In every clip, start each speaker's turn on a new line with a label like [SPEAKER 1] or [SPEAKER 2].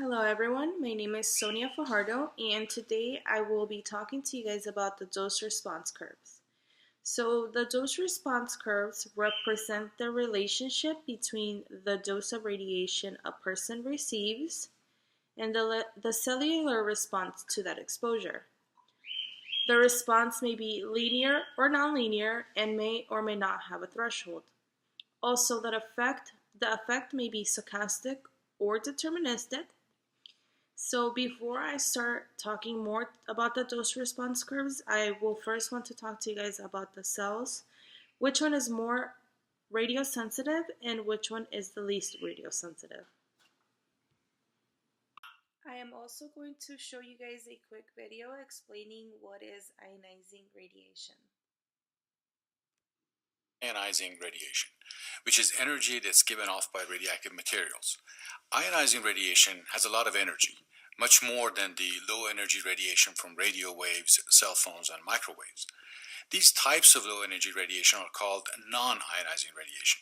[SPEAKER 1] Hello everyone, my name is Sonia Fajardo and today I will be talking to you guys about the dose response curves. So the dose response curves represent the relationship between the dose of radiation a person receives and the cellular response to that exposure. The response may be linear or nonlinear and may or may not have a threshold. Also, the effect may be stochastic or deterministic. So before I start talking more about the dose response curves, I will first want to talk to you guys about the cells, which one is more radiosensitive and which one is the least radiosensitive. I am also going to show you guys a quick video explaining what is ionizing radiation.
[SPEAKER 2] Ionizing radiation, which is energy that's given off by radioactive materials. Ionizing radiation has a lot of energy, much more than the low energy radiation from radio waves, cell phones, and microwaves. These types of low energy radiation are called non-ionizing radiation.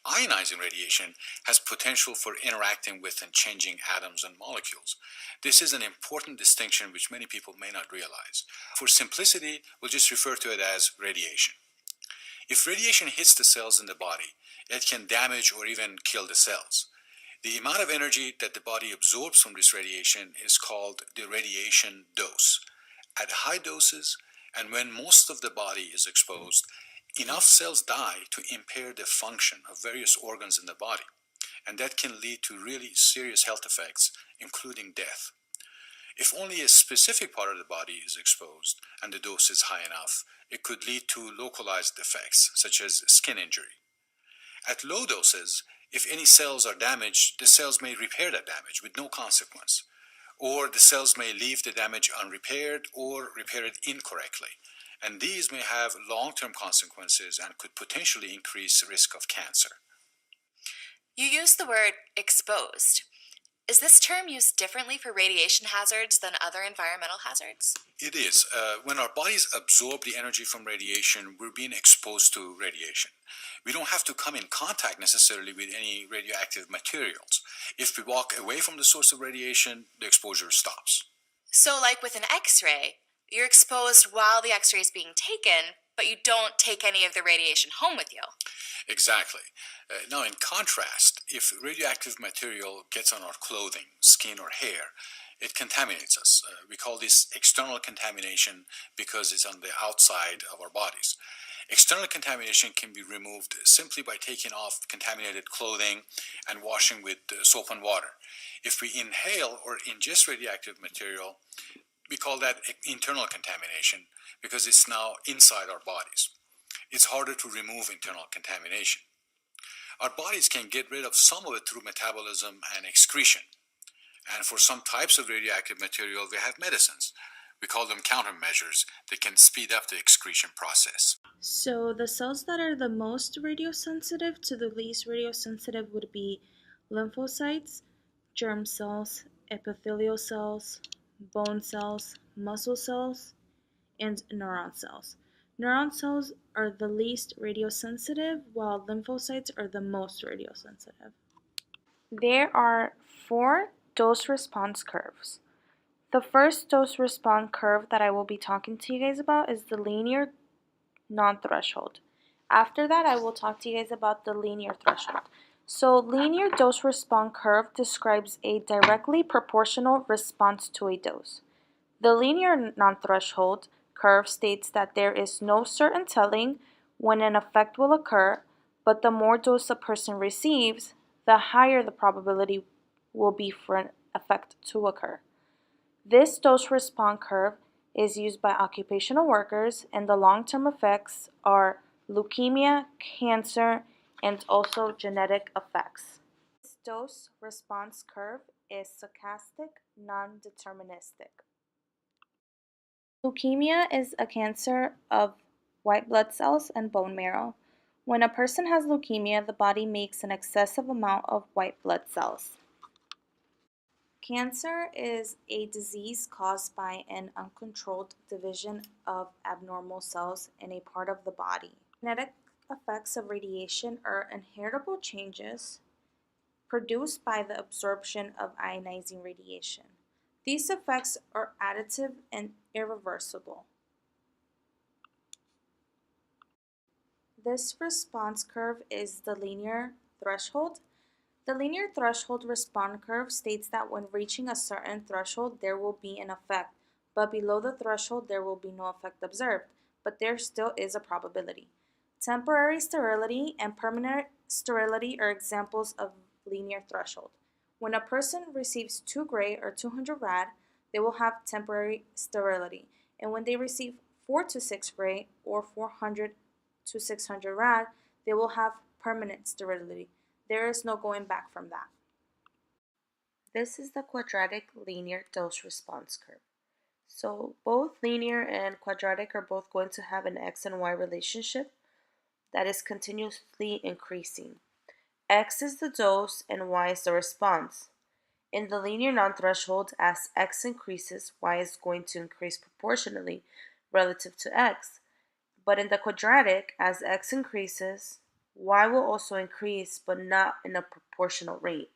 [SPEAKER 2] Ionizing radiation has potential for interacting with and changing atoms and molecules. This is an important distinction which many people may not realize. For simplicity, we'll just refer to it as radiation. If radiation hits the cells in the body, it can damage or even kill the cells. The amount of energy that the body absorbs from this radiation is called the radiation dose. At high doses, and when most of the body is exposed, enough cells die to impair the function of various organs in the body, and that can lead to really serious health effects, including death. If only a specific part of the body is exposed and the dose is high enough, it could lead to localized effects, such as skin injury. At low doses, if any cells are damaged, the cells may repair that damage with no consequence. Or the cells may leave the damage unrepaired or repair it incorrectly. And these may have long-term consequences and could potentially increase the risk of cancer.
[SPEAKER 3] You used the word exposed. Is this term used differently for radiation hazards than other environmental hazards?
[SPEAKER 2] It is. When our bodies absorb the energy from radiation, we're being exposed to radiation. We don't have to come in contact necessarily with any radioactive materials. If we walk away from the source of radiation, the exposure stops.
[SPEAKER 3] So, like with an X-ray, you're exposed while the X-ray is being taken, but you don't take any of the radiation home with you.
[SPEAKER 2] Exactly. Now, in contrast, if radioactive material gets on our clothing, skin, or hair, it contaminates us. We call this external contamination because it's on the outside of our bodies. External contamination can be removed simply by taking off contaminated clothing and washing with soap and water. If we inhale or ingest radioactive material, we call that internal contamination because it's now inside our bodies. It's harder to remove internal contamination. Our bodies can get rid of some of it through metabolism and excretion. And for some types of radioactive material, we have medicines. We call them countermeasures that can speed up the excretion process.
[SPEAKER 1] So the cells that are the most radiosensitive to the least radiosensitive would be lymphocytes, germ cells, epithelial cells, bone cells, muscle cells, and neuron cells. Neuron cells are the least radiosensitive, while lymphocytes are the most radiosensitive. There are four dose response curves. The first dose response curve that I will be talking to you guys about is the linear non-threshold. After that, I will talk to you guys about the linear threshold. So, linear dose response curve describes a directly proportional response to a dose. The linear non-threshold curve states that there is no certain telling when an effect will occur, but the more dose a person receives, the higher the probability will be for an effect to occur. This dose response curve is used by occupational workers, and the long-term effects are leukemia, cancer, and also genetic effects. This dose response curve is stochastic, non-deterministic. Leukemia is a cancer of white blood cells and bone marrow. When a person has leukemia, the body makes an excessive amount of white blood cells. Cancer is a disease caused by an uncontrolled division of abnormal cells in a part of the body. Genetic effects of radiation are inheritable changes produced by the absorption of ionizing radiation. These effects are additive and irreversible. This response curve is the linear threshold. The linear threshold response curve states that when reaching a certain threshold, there will be an effect, but below the threshold, there will be no effect observed, but there still is a probability. Temporary sterility and permanent sterility are examples of linear threshold. When a person receives 2 gray or 200 rad, they will have temporary sterility, and when they receive 4 to 6 gray or 400 to 600 rad, they will have permanent sterility. There is no going back from that. This is the quadratic linear dose response curve. So both linear and quadratic are both going to have an x and y relationship that is continuously increasing. X is the dose and y is the response. In the linear non-threshold, as x increases, y is going to increase proportionally relative to x. But in the quadratic, as x increases, y will also increase, but not in a proportional rate.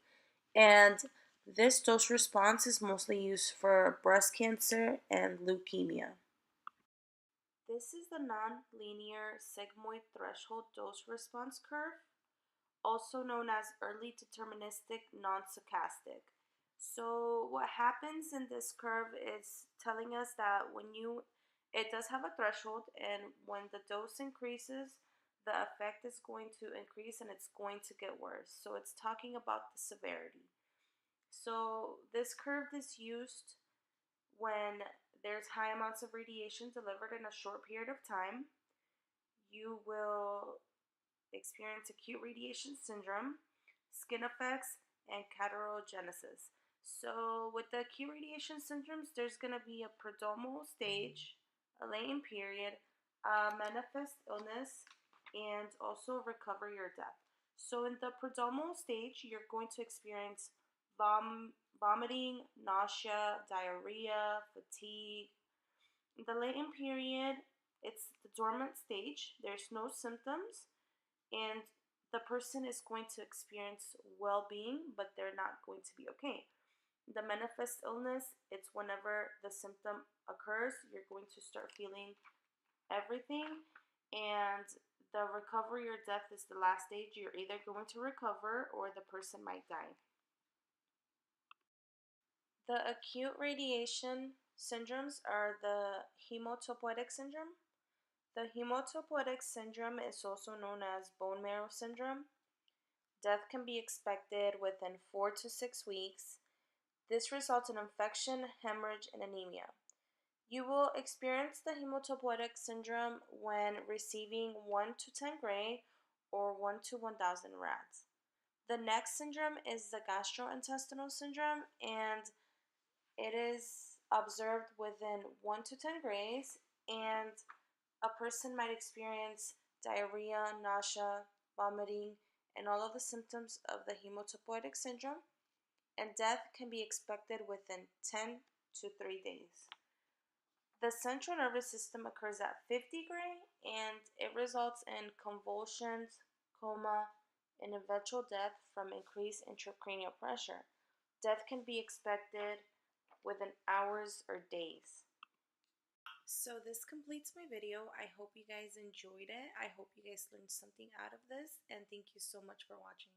[SPEAKER 1] And this dose response is mostly used for breast cancer and leukemia. This is the nonlinear sigmoid threshold dose response curve, also known as early deterministic non-stochastic. So what happens in this curve is telling us that it does have a threshold, and when the dose increases, the effect is going to increase and it's going to get worse. So it's talking about the severity. So this curve is used when there's high amounts of radiation delivered in a short period of time. You will experience acute radiation syndrome, skin effects, and cataragenesis. So with the acute radiation syndromes, there's going to be a prodromal stage, a latent period, a manifest illness, and also recovery or death. So in the prodromal stage, you're going to experience vomiting, nausea, diarrhea, fatigue. In the latent period, it's the dormant stage. There's no symptoms, and the person is going to experience well-being, but they're not going to be okay. The manifest illness, it's whenever the symptom occurs, you're going to start feeling everything, and the recovery or death is the last stage. You're either going to recover or the person might die. The acute radiation syndromes are the hematopoietic syndrome. The hematopoietic syndrome is also known as bone marrow syndrome. Death can be expected within 4 to 6 weeks. This results in infection, hemorrhage, and anemia. You will experience the hematopoietic syndrome when receiving 1 to 10 gray or 1 to 1000 rads. The next syndrome is the gastrointestinal syndrome, and it is observed within 1 to 10 grays, and a person might experience diarrhea, nausea, vomiting, and all of the symptoms of the hematopoietic syndrome, and death can be expected within 10 to 3 days. The central nervous system occurs at 50 gray, and it results in convulsions, coma, and eventual death from increased intracranial pressure. Death can be expected within hours or days. So this completes my video. I hope you guys enjoyed it. I hope you guys learned something out of this, and thank you so much for watching.